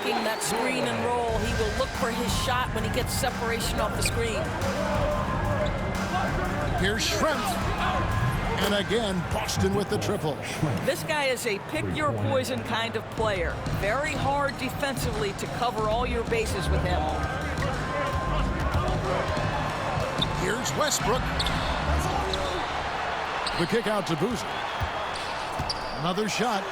attacking that screen and roll. He will look for his shot when he gets separation off the screen. Here's Schrempf. And again, Boston with the triple. This guy is a pick-your-poison kind of player. Very hard defensively to cover all your bases with him. Here's Westbrook. The kick out to Boozer. Another shot.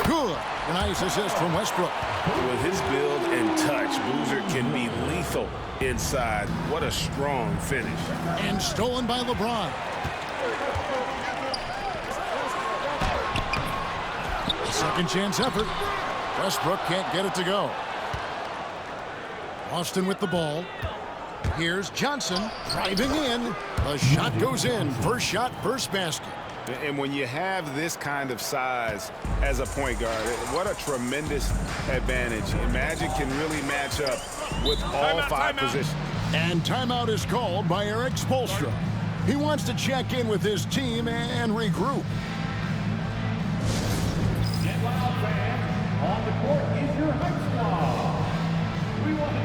Good. A nice assist from Westbrook. With his build and touch, Boozer can be lethal inside. What a strong finish. And stolen by LeBron. Second chance effort. Westbrook can't get it to go. Austin with the ball. Here's Johnson driving in. The shot goes in. First shot, first basket. And when you have this kind of size as a point guard, what a tremendous advantage. And Magic can really match up with all five positions. And timeout is called by Eric Spoelstra. He wants to check in with his team and regroup. On the court is your high squad. We want it.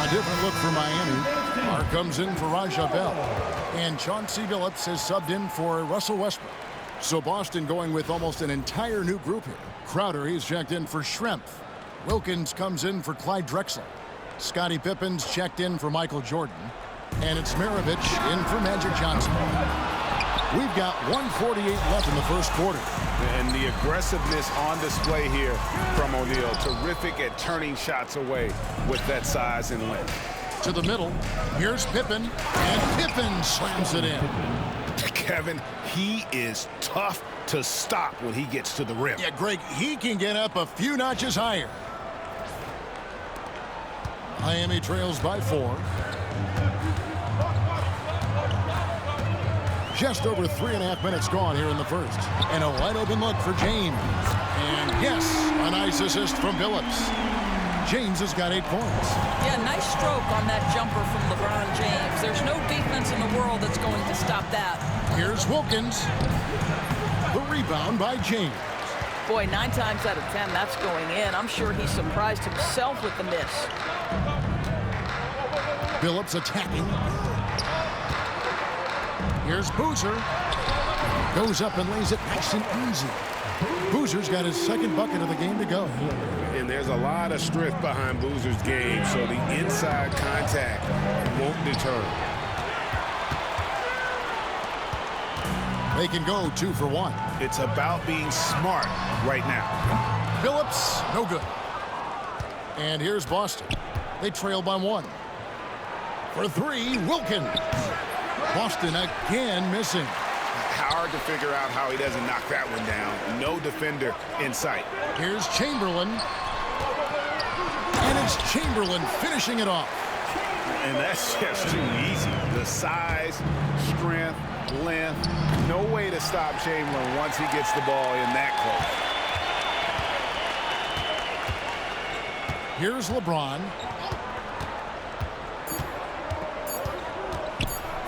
A different look for Miami. Marr comes in for Raja Bell. And Chauncey Billups has subbed in for Russell Westbrook. So Boston going with almost an entire new group here. Crowder, he's checked in for Schrempf. Wilkins comes in for Clyde Drexler. Scottie Pippen's checked in for Michael Jordan. And it's Maravich in for Magic Johnson. We've got 1:48 left in the first quarter. And the aggressiveness on display here from O'Neal. Terrific at turning shots away with that size and length. To the middle. Here's Pippen. And Pippen slams it in. Kevin, he is tough to stop when he gets to the rim. Yeah, Greg, he can get up a few notches higher. Miami trails by 4. Just over 3.5 minutes gone here in the first. And a wide open look for James. And yes, a nice assist from Billups. James has got 8 points. Yeah, nice stroke on that jumper from LeBron James. There's no defense in the world that's going to stop that. Here's Wilkins. The rebound by James. Boy, 9 times out of 10, that's going in. I'm sure he surprised himself with the miss. Billups attacking. Here's Boozer. Goes up and lays it nice and easy. Boozer's got his second bucket of the game to go. And there's a lot of strength behind Boozer's game, so the inside contact won't deter. They can go 2 for 1. It's about being smart right now. Billups, no good. And here's Boston. They trail by 1. For 3, Wilkins. Boston again missing. Hard to figure out how he doesn't knock that one down. No defender in sight. Here's Chamberlain. And it's Chamberlain finishing it off. And that's just too easy. The size, strength, length. No way to stop Chamberlain once he gets the ball in that close. Here's LeBron.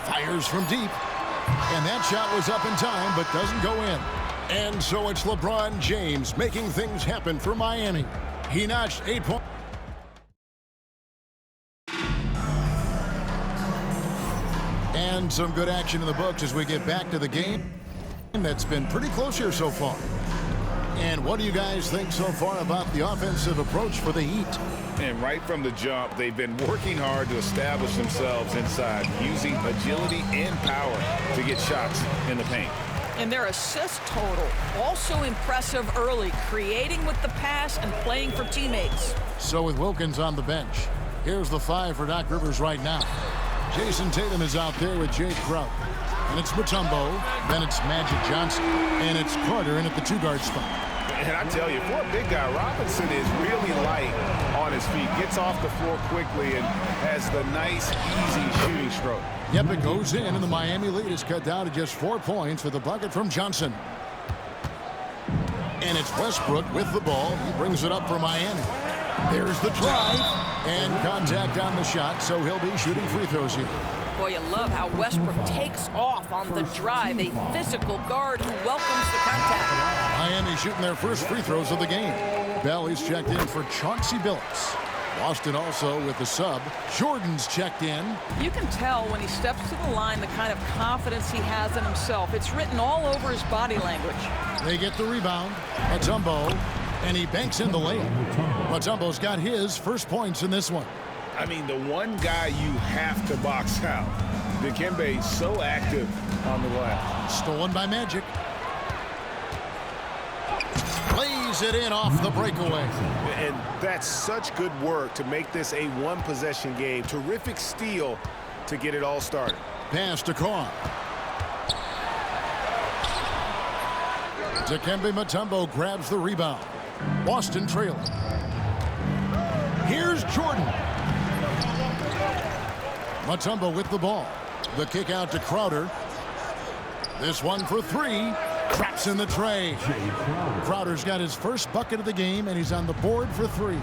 Fires from deep. And that shot was up in time, but doesn't go in. And so it's LeBron James making things happen for Miami. He notched 8 points. And some good action in the books as we get back to the game. That's been pretty close here so far. And what do you guys think so far about the offensive approach for the Heat? And right from the jump, they've been working hard to establish themselves inside, using agility and power to get shots in the paint. And their assist total, also impressive early, creating with the pass and playing for teammates. So with Wilkins on the bench, here's the 5 for Doc Rivers right now. Jason Tatum is out there with Jay Crowder. And it's Mutombo, then it's Magic Johnson, and it's Carter in at the 2-guard spot. And I tell you, for a big guy, Robinson is really light on his feet. Gets off the floor quickly and has the nice, easy shooting stroke. Yep, it goes in, and the Miami lead is cut down to just 4 points with a bucket from Johnson. And it's Westbrook with the ball. He brings it up for Miami. There's the drive, and contact on the shot, so he'll be shooting free throws here. Boy, you love how Westbrook takes off on the drive. A physical guard who welcomes the contact. Miami shooting their first free throws of the game. Bell is checked in for Chauncey Billups. Boston also with the sub. Jordan's checked in. You can tell when he steps to the line the kind of confidence he has in himself. It's written all over his body language. They get the rebound. Mutombo, and he banks in the layup. Mutombo's got his first points in this one. I mean, the one guy you have to box out. Dikembe so active on the left. Stolen by Magic. Lays it in off the breakaway. And that's such good work to make this a one-possession game. Terrific steal to get it all started. Pass to Carr. Dikembe Mutombo grabs the rebound. Boston trailing. Here's Jordan. Mutombo with the ball. The kick out to Crowder. This one for three. Traps in the tray. Crowder's got his first bucket of the game, and he's on the board for three.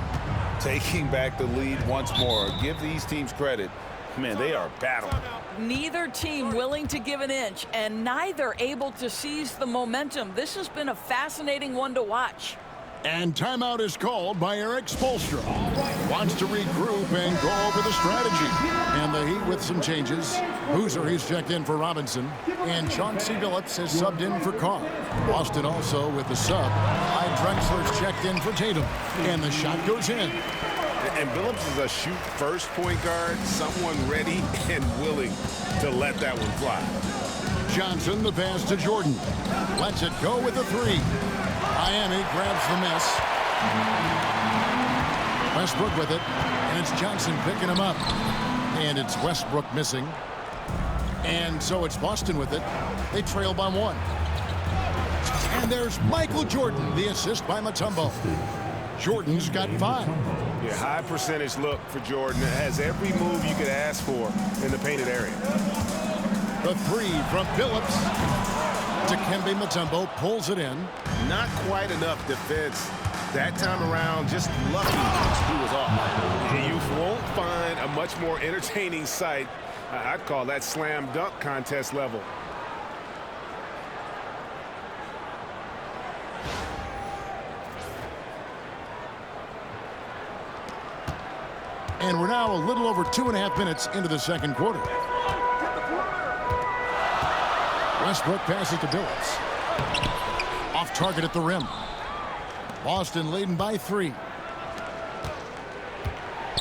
Taking back the lead once more. Give these teams credit. Man, they are battling. Neither team willing to give an inch, and neither able to seize the momentum. This has been a fascinating one to watch. And timeout is called by Eric Spoelstra. Wants to regroup and go over the strategy. And the Heat with some changes. Boozer, he's checked in for Robinson. And Chauncey Billups has subbed in for Carr. Boston also with the sub. Clyde Drexler's checked in for Tatum. And the shot goes in. And Billups is a shoot-first point guard, someone ready and willing to let that one fly. Johnson, the pass to Jordan. Lets it go with the three. Miami grabs the miss. Westbrook with it. And it's Johnson picking him up. And it's Westbrook missing. And so it's Boston with it. They trail by one. And there's Michael Jordan, the assist by Mutombo. Jordan's got 5. Yeah, high percentage look for Jordan. It has every move you could ask for in the painted area. The three from Billups. Dikembe Mutombo pulls it in. Not quite enough defense that time around. Just lucky he was off. You won't find a much more entertaining sight. I'd call that slam dunk contest level. And we're now a little over 2.5 minutes into the second quarter. Westbrook passes to Billups. Off target at the rim. Boston leading by 3.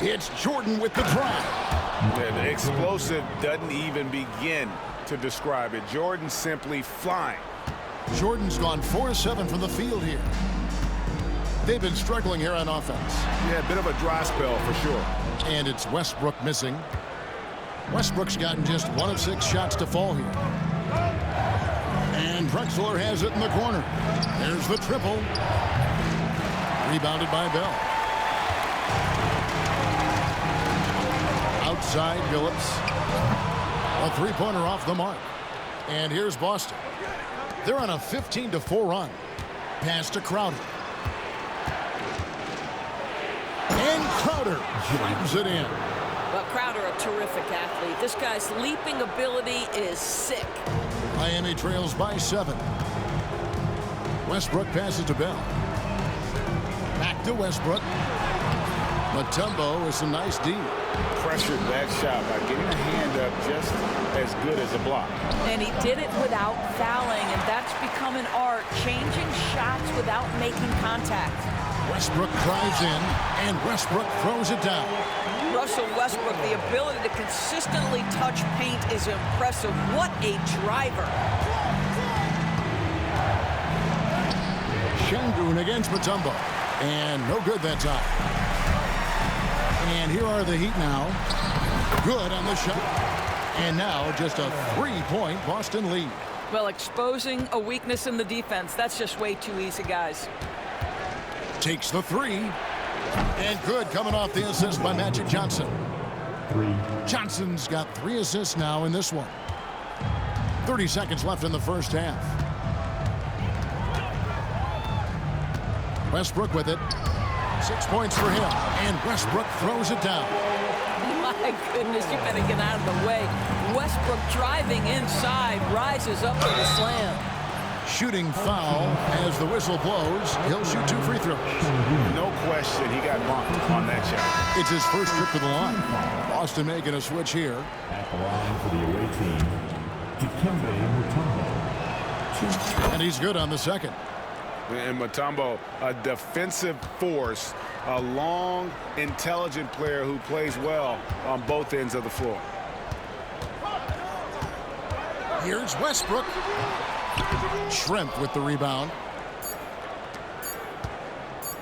It's Jordan with the drive. And explosive doesn't even begin to describe it. Jordan simply flying. Jordan's gone 4-7 from the field here. They've been struggling here on offense. Yeah, a bit of a dry spell for sure. And it's Westbrook missing. Westbrook's gotten just 1 of 6 shots to fall here. And Drexler has it in the corner. There's the triple. Rebounded by Bell. Outside Billups. A three-pointer off the mark. And here's Boston. They're on a 15-4 run. Pass to Crowder. And Crowder drives it in. Well, Crowder, a terrific athlete. This guy's leaping ability is sick. Miami trails by 7. Westbrook passes to Bell. Back to Westbrook. Mutombo with some nice D. Pressured that shot by getting a hand up just as good as a block. And he did it without fouling, and that's become an art, changing shots without making contact. Westbrook drives in, and Westbrook throws it down. Russell Westbrook, the ability to consistently touch paint is impressive. What a driver. Şengün against Mutombo. And no good that time. And here are the Heat now. Good on the shot. And now just a 3-point Boston lead. Well, exposing a weakness in the defense, that's just way too easy, guys. Takes the three. And good, coming off the assist by Magic Johnson. Johnson's got 3 assists now in this one. 30 seconds left in the first half. Westbrook with it. 6 points for him. And Westbrook throws it down. My goodness, you better get out of the way. Westbrook driving inside, rises up for the slam. Shooting foul as the whistle blows. He'll shoot 2 free throws. No question, he got bumped on that shot. It's his first trip to the line. Boston making a switch here. At the line for the away team, Dikembe Mutombo. And he's good on the second. And Mutombo, a defensive force, a long, intelligent player who plays well on both ends of the floor. Here's Westbrook. Shrimp with the rebound.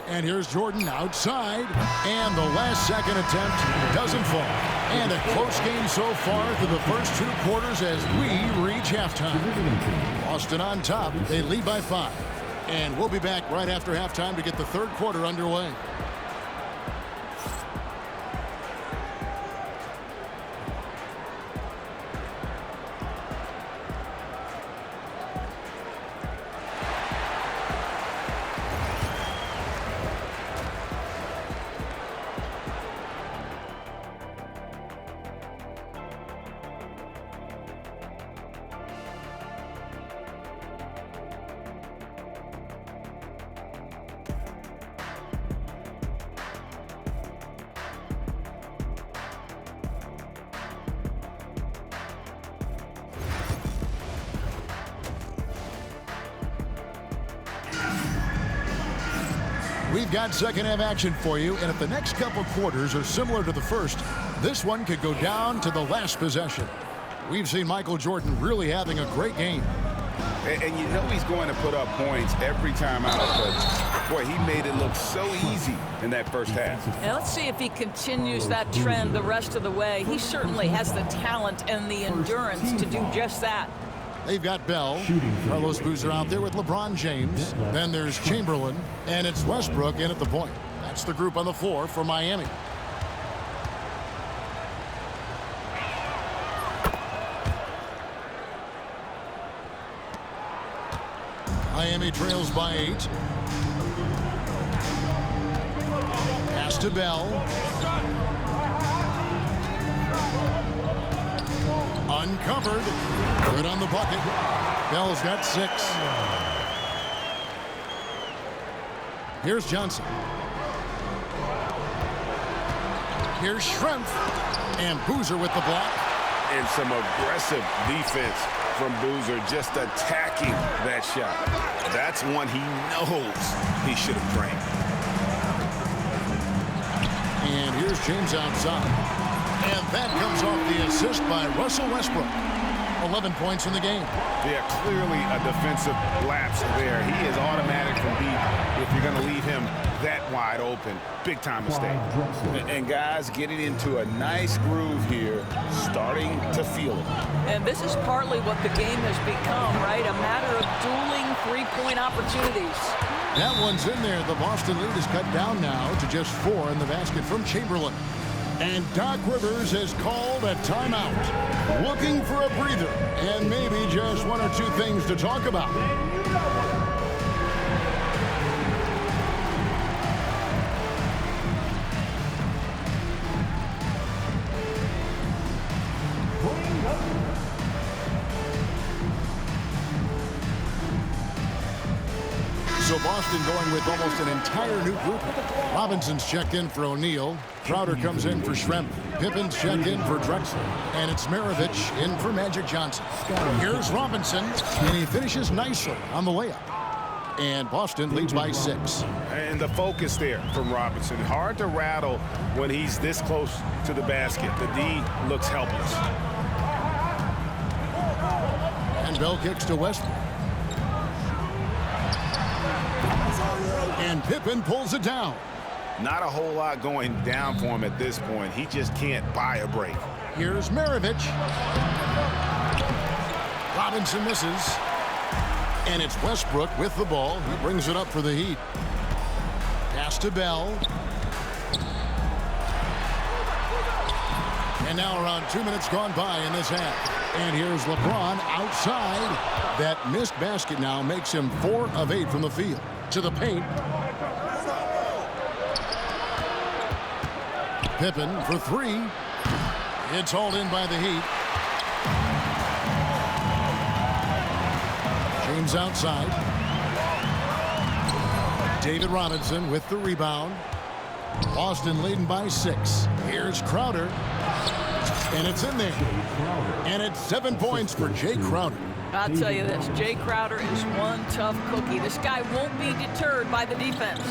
And here's Jordan outside. And the last second attempt doesn't fall. And a close game so far through the first 2 quarters as we reach halftime. Boston on top. They lead by 5. And we'll be back right after halftime to get the 3rd quarter underway. We've got second half action for you, and if the next couple quarters are similar to the first, this one could go down to the last possession. We've seen Michael Jordan really having a great game. And you know he's going to put up points every time out, but boy, he made it look so easy in that first half. And let's see if he continues that trend the rest of the way. He certainly has the talent and the endurance to do just that. They've got Bell. Carlos Boozer out there with LeBron James. Then there's Chamberlain. And it's Westbrook in at the point. That's the group on the floor for Miami. Miami trails by 8. Pass to Bell. Uncovered. Good on the bucket. Bell's got 6. Here's Johnson. Here's Schrempf. And Boozer with the block. And some aggressive defense from Boozer, just attacking that shot. That's one he knows he should have drained. And here's James outside. And that comes off the assist by Russell Westbrook. 11 points in the game. Yeah, clearly a defensive lapse there. He is automatic from deep if you're going to leave him that wide open. Big time mistake. And guys getting into a nice groove here, starting to feel it. And this is partly what the game has become, right? A matter of dueling three-point opportunities. That one's in there. The Boston lead is cut down now to just 4 in the basket from Chamberlain. And Doc Rivers has called a timeout, looking for a breather and maybe just 1 or 2 things to talk about. So Boston going with almost an entire new group. Robinson's checked in for O'Neal. Crowder comes in for Schrempf. Pippen's checked in for Drexler. And it's Maravich in for Magic Johnson. Here's Robinson, and he finishes nicely on the layup. And Boston leads by 6. And the focus there from Robinson. Hard to rattle when he's this close to the basket. The D looks helpless. And Bell kicks to Westbrook. And Pippen pulls it down. Not a whole lot going down for him at this point. He just can't buy a break. Here's Maravich. Robinson misses. And it's Westbrook with the ball. He brings it up for the Heat. Pass to Bell. And now around 2 minutes gone by in this half. And here's LeBron outside. That missed basket now makes him 4 of 8 from the field. To the paint. Pippen for 3. It's hauled in by the Heat. James outside. David Robinson with the rebound. Boston leading by 6. Here's Crowder. And it's in there. And it's 7 points for Jay Crowder. I'll tell you this, Jay Crowder is one tough cookie. This guy won't be deterred by the defense.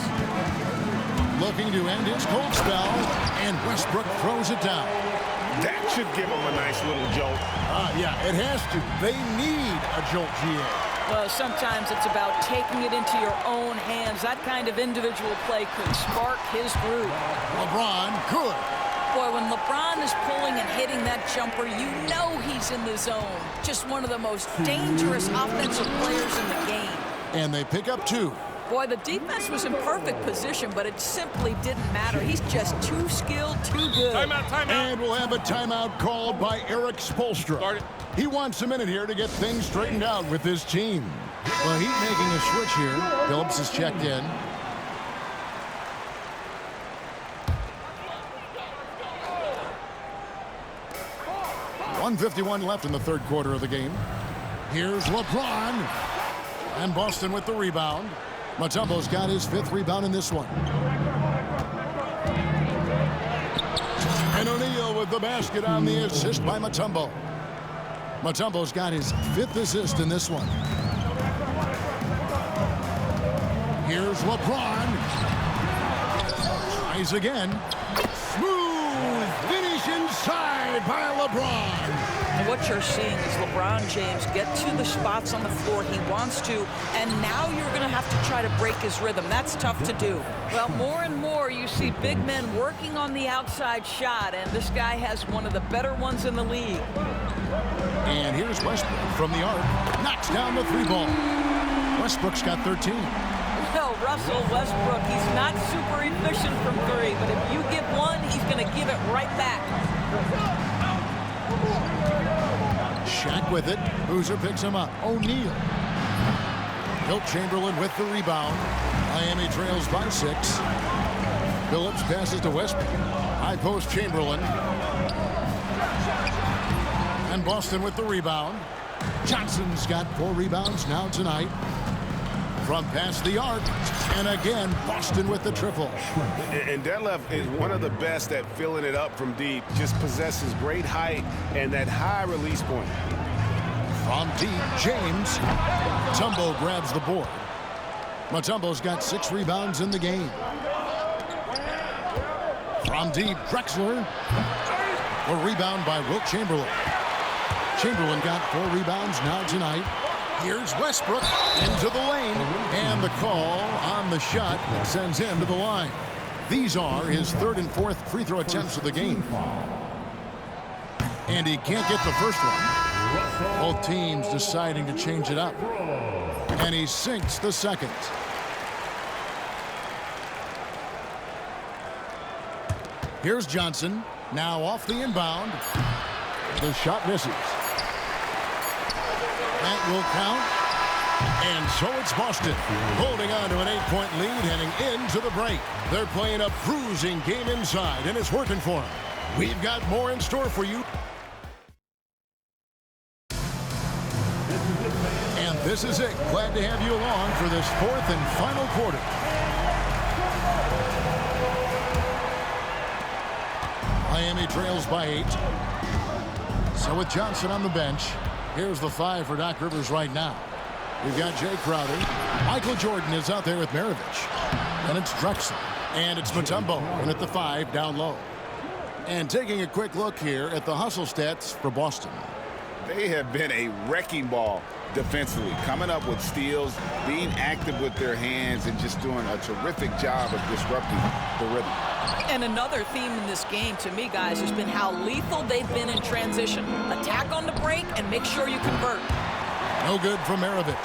Looking to end his cold spell, and Westbrook throws it down. That should give him a nice little jolt. Yeah, it has to. They need a jolt, GA. Well, sometimes it's about taking it into your own hands. That kind of individual play could spark his groove. LeBron, good. Boy, when LeBron is pulling and hitting that jumper, you know he's in the zone. Just one of the most dangerous offensive players in the game. And they pick up 2. Boy, the defense was in perfect position, but it simply didn't matter. He's just too skilled, too good. Timeout, timeout. And we'll have a timeout called by Eric Spoelstra. He wants a minute here to get things straightened out with his team. Well, Heat making a switch here. Phillips is checked in. .151 left in the third quarter of the game. Here's LeBron. And Boston with the rebound. Mutombo's got his 5th rebound in this one. And O'Neal with the basket on the assist by Mutombo. Mutombo's got his 5th assist in this one. Here's LeBron. Tries again. Smooth finish inside by LeBron. And what you're seeing is LeBron James get to the spots on the floor he wants to, and now you're going to have to try to break his rhythm. That's tough to do. Well, more and more you see big men working on the outside shot, and this guy has one of the better ones in the league. And here's Westbrook from the arc. Knocks down the 3-ball. Westbrook's got 13. Well, Russell Westbrook, he's not super efficient from 3, but if you give one, he's going to give it right back. Shaq with it. Boozer picks him up. O'Neal. Wilt Chamberlain with the rebound. Miami trails by 6. Phillips passes to Westbrook. High post Chamberlain. And Boston with the rebound. Johnson's got 4 rebounds now tonight. From past the arc. And again, Boston with the triple. And Detlef is one of the best at filling it up from deep. Just possesses great height and that high release point. From deep, James. Mutombo grabs the board. Mutombo's got 6 rebounds in the game. From deep, Drexler. A rebound by Wilt Chamberlain. Chamberlain got 4 rebounds now tonight. Here's Westbrook into the lane. And the call on the shot that sends him to the line. These are his 3rd and 4th free throw attempts of the game. And he can't get the first one. Both teams deciding to change it up. And he sinks the second. Here's Johnson. Now off the inbound. The shot misses. That will count. And so it's Boston holding on to an 8-point lead heading into the break. They're playing a bruising game inside, and it's working for them. We've got more in store for you. And this is it. Glad to have you along for this 4th and final quarter. Miami trails by 8. So with Johnson on the bench, here's the 5 for Doc Rivers right now. We've got Jay Crowder. Michael Jordan is out there with Maravich. And it's Drexler. And it's Mutombo. And at the 5, down low. And taking a quick look here at the hustle stats for Boston. They have been a wrecking ball defensively, coming up with steals, being active with their hands, and just doing a terrific job of disrupting the rhythm. And another theme in this game, to me, guys, has been how lethal they've been in transition. Attack on the break and make sure you convert. No good for Maravich.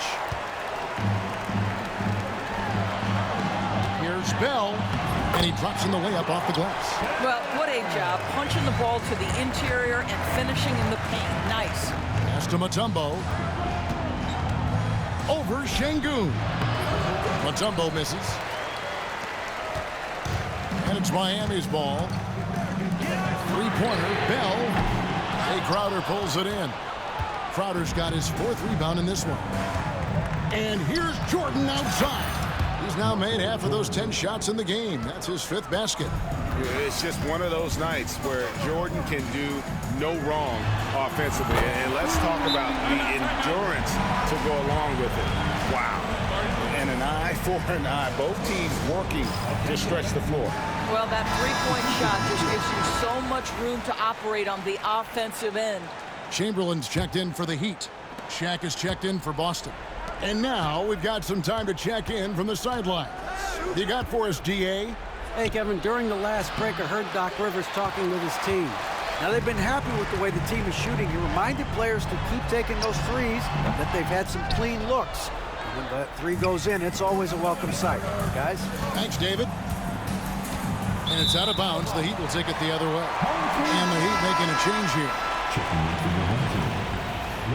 Here's Bell, and he drops in the layup off the glass. Well, what a job. Punching the ball to the interior and finishing in the paint. Nice. Pass to Mutombo. Over Şengün. Mutombo misses. And it's Miami's ball. Three-pointer, Bell. Jay Crowder pulls it in. Crowder's got his 4th rebound in this one. And here's Jordan outside. He's now made half of those 10 shots in the game. That's his 5th basket. It's just one of those nights where Jordan can do no wrong offensively. And let's talk about the endurance to go along with it. Wow. And an eye for an eye. Both teams working to stretch the floor. Well, that three-point shot just gives you so much room to operate on the offensive end. Chamberlain's checked in for the Heat. Shaq is checked in for Boston. And now we've got some time to check in from the sidelines. You got for us, DA? Hey, Kevin, during the last break, I heard Doc Rivers talking with his team. Now, they've been happy with the way the team is shooting. He reminded players to keep taking those threes, that they've had some clean looks. And when that three goes in, it's always a welcome sight. Guys? Thanks, David. And it's out of bounds. The Heat will take it the other way. And the Heat making a change here. Checking in for the home team.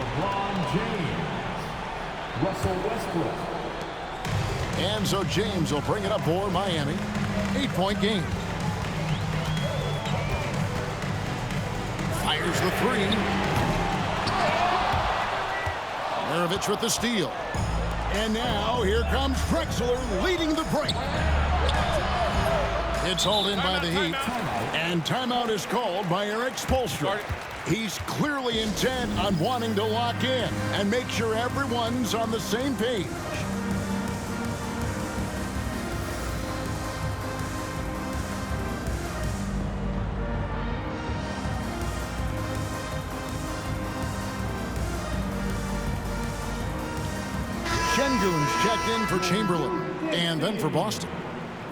LeBron James. Russell Westbrook. And so James will bring it up for Miami. 8-point game. Fires the three. Maravich with the steal. And now here comes Drexler leading the break. It's hauled in by the Heat. And timeout is called by Eric Spoelstra. He's clearly intent on wanting to lock in and make sure everyone's on the same page. Şengün's checked in for Chamberlain and then for Boston.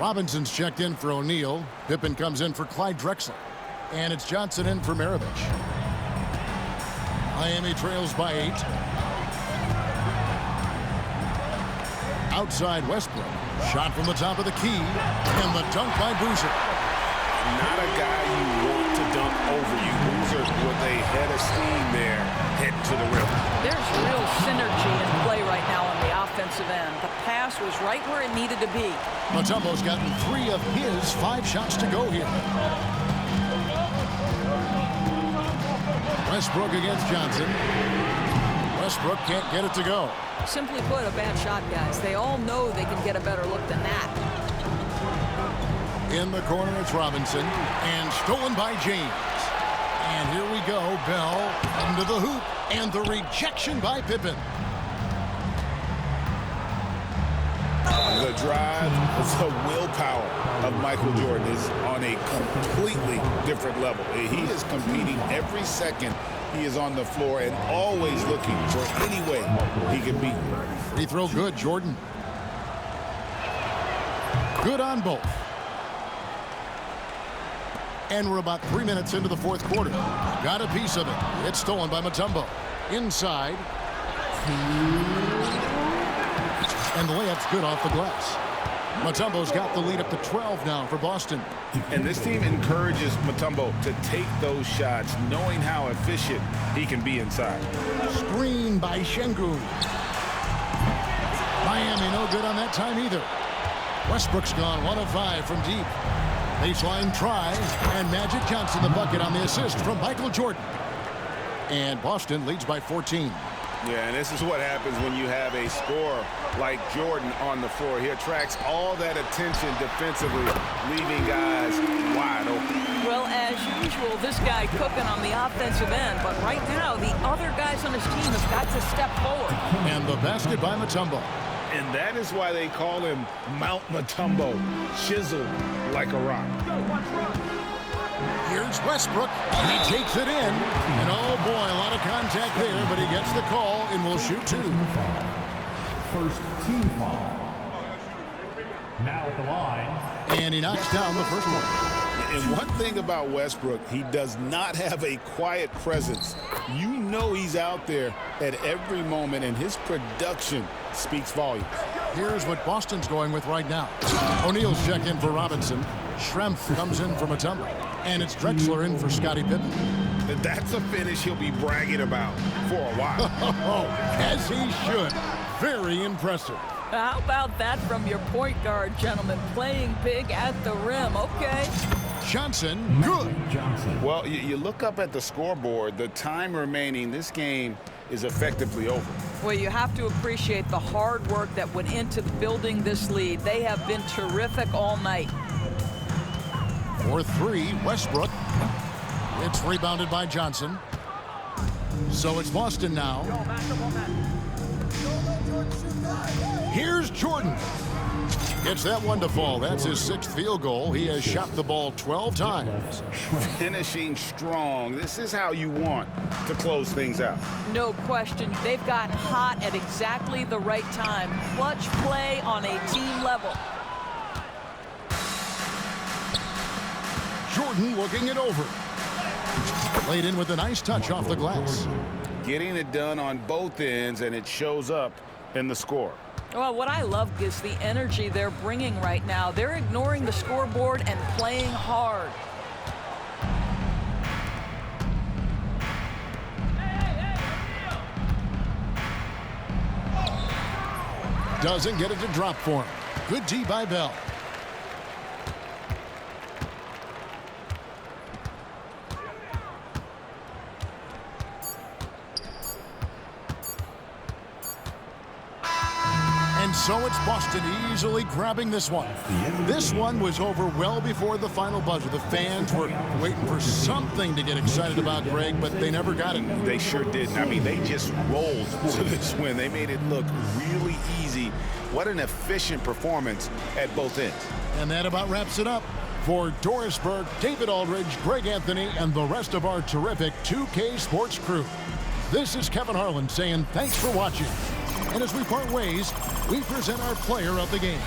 Robinson's checked in for O'Neal. Pippen comes in for Clyde Drexler. And it's Johnson in for Maravich. Miami trails by 8. Outside Westbrook. Shot from the top of the key. And the dunk by Boozer. Not a guy you want to dunk over you. Boozer with a head of steam there, head to the rim. There's real synergy in play right now on the offensive end. The pass was right where it needed to be. Mutombo's gotten 3 of his 5 shots to go here. Westbrook against Johnson. Westbrook can't get it to go. Simply put, a bad shot, guys. They all know they can get a better look than that. In the corner, it's Robinson. And stolen by James. And here we go. Bell into the hoop. And the rejection by Pippen. The drive, the willpower of Michael Jordan is on a completely different level. He is competing every second he is on the floor and always looking for any way he can beat. Free throw good, Jordan. Good on both. And we're about 3 minutes into the 4th quarter. Got a piece of it. It's stolen by Mutombo. Inside. And the layup's good off the glass. Mutombo's got the lead up to 12 now for Boston. And this team encourages Mutombo to take those shots, knowing how efficient he can be inside. Screen by Şengün. Miami no good on that time either. Westbrook's gone 1 of 5 from deep. Baseline try, and Magic Johnson the bucket on the assist from Michael Jordan. And Boston leads by 14. Yeah, and this is what happens when you have a scorer like Jordan on the floor. He attracts all that attention defensively, leaving guys wide open. Well, as usual, this guy cooking on the offensive end, but right now, the other guys on his team have got to step forward. And the basket by Mutombo. And that is why they call him Mount Mutombo, chiseled like a rock. Here's Westbrook. He takes it in. And oh boy, a lot of contact there, but he gets the call and will shoot 2. First team foul. Now at the line. And he knocks down the first one. And one thing about Westbrook, he does not have a quiet presence. You know he's out there at every moment, and his production speaks volumes. Here's what Boston's going with right now. O'Neal's check in for Robinson. Schrempf comes in for Mutombo. And it's Drexler in for Scottie Pippen. That's a finish he'll be bragging about for a while. As he should. Very impressive. How about that from your point guard, gentlemen? Playing big at the rim. Okay. Johnson, good. Johnson. Well, you look up at the scoreboard. The time remaining, this game is effectively over. Well, you have to appreciate the hard work that went into building this lead. They have been terrific all night. For three, Westbrook. It's rebounded by Johnson. So it's Boston now. Here's Jordan. Gets that one to fall. That's his 6th field goal. He has shot the ball 12 times. Finishing strong. This is how you want to close things out. No question. They've gotten hot at exactly the right time. Clutch play on a team level. Jordan looking it over. Laid in with a nice touch off the glass. Getting it done on both ends, and it shows up in the score. Well, what I love is the energy they're bringing right now. They're ignoring the scoreboard and playing hard. Doesn't get it to drop for him. Good D by Bell. And so it's Boston easily grabbing this one. This one was over well before the final buzzer. The fans were waiting for something to get excited about, Greg, but they never got it. They sure didn't. I mean, they just rolled to this win. They made it look really easy. What an efficient performance at both ends. And that about wraps it up. For Doris Burke, David Aldridge, Greg Anthony, and the rest of our terrific 2K Sports crew, this is Kevin Harlan saying thanks for watching. And as we part ways, we present our player of the game.